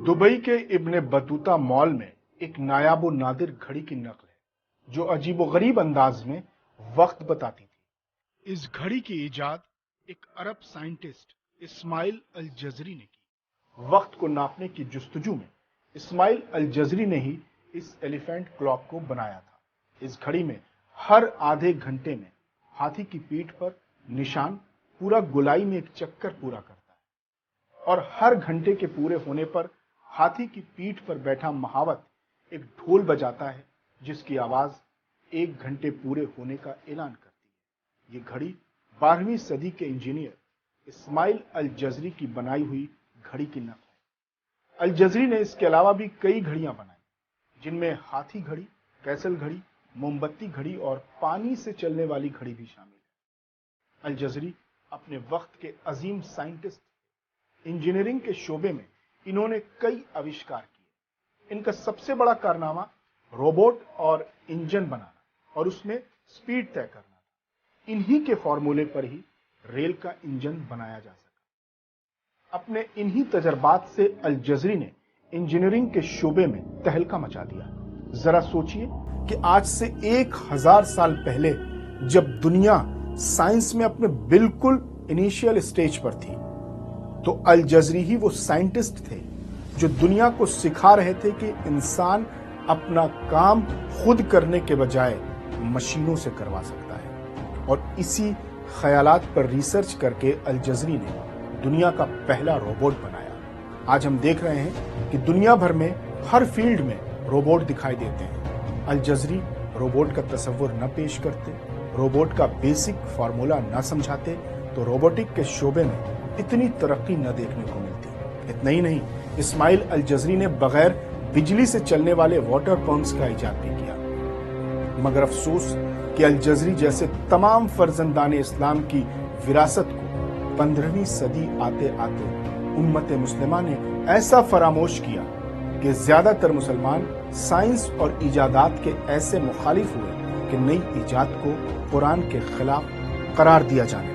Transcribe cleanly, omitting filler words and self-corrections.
Dubai के Ibn Battuta mall में एक नायाब व नादिर घड़ी की नकल है जो अजीब व गरीब अंदाज में वक्त बताती थी। इस घड़ी की इजाद एक अरब साइंटिस्ट इस्माइल अल जजरी ने की। वक्त को नापने की जुस्तजू में इस्माइल अल जजरी ने ही इस एलिफेंट क्लॉक को बनाया था। इस घड़ी में हर आधे घंटे में हाथी की पीठ पर निशान पूरा गोलाई में एक चक्कर पूरा करता है और हर घंटे के पूरे होने पर हाथी की पीठ पर बैठा महावत एक ढोल बजाता है जिसकी आवाज 1 घंटे पूरे होने का ऐलान करती है। ये घड़ी 12वीं सदी के इंजीनियर इस्माइल अल जजरी की बनाई हुई घड़ी की नकल है। अल जजरी ने इसके अलावा भी कई घड़ियां बनाई जिनमें हाथी घड़ी, कैसल घड़ी, मोमबत्ती घड़ी और पानी से चलने वाली घड़ी भी शामिल है। अल जजरी अपने वक्त के अजीम साइंटिस्ट, इंजीनियरिंग के शोबे में इन्होंने कई आविष्कार किए। इनका सबसे बड़ा कारनामा रोबोट और इंजन बनाना और उसमें स्पीड तय करना था। इन्हीं के फॉर्मूले पर ही रेल का इंजन बनाया जा सका। अपने इन्हीं तजर्बात से अल जजरी ने इंजीनियरिंग के शोबे में तहलका मचा दिया। जरा सोचिए कि आज से 1000 साल पहले जब दुनिया साइंस में अपने बिल्कुल इनिशियल स्टेज पर थी तो अल जजरी ही वो साइंटिस्ट थे जो दुनिया को सिखा रहे थे कि इंसान अपना काम खुद करने के बजाय मशीनों से करवा सकता है। और इसी ख्यालात पर रिसर्च करके अल जजरी ने दुनिया का पहला रोबोट बनाया। आज हम देख रहे हैं कि दुनिया भर में हर फील्ड में रोबोट दिखाई देते हैं। अल जजरी रोबोट का तस्वुर न पेश करते, रोबोट का बेसिक फार्मूला न समझाते तो रोबोटिक के शोबे में इतनी तरक्की न देखने को मिलती। इतना ही नहीं, इस्माइल अल जजरी ने बगैर बिजली से चलने वाले वाटर पंप्स का इजाद भी किया। मगर अफसोस कि अल जजरी जैसे तमाम फर्जंदान इस्लाम की विरासत को 15वीं सदी आते आते उम्मत मुस्लिमा ने ऐसा फरामोश किया कि ज्यादातर मुसलमान साइंस और इजादात के ऐसे मुखालिफ हुए कि नई इजाद को कुरान के खिलाफ करार दिया जाने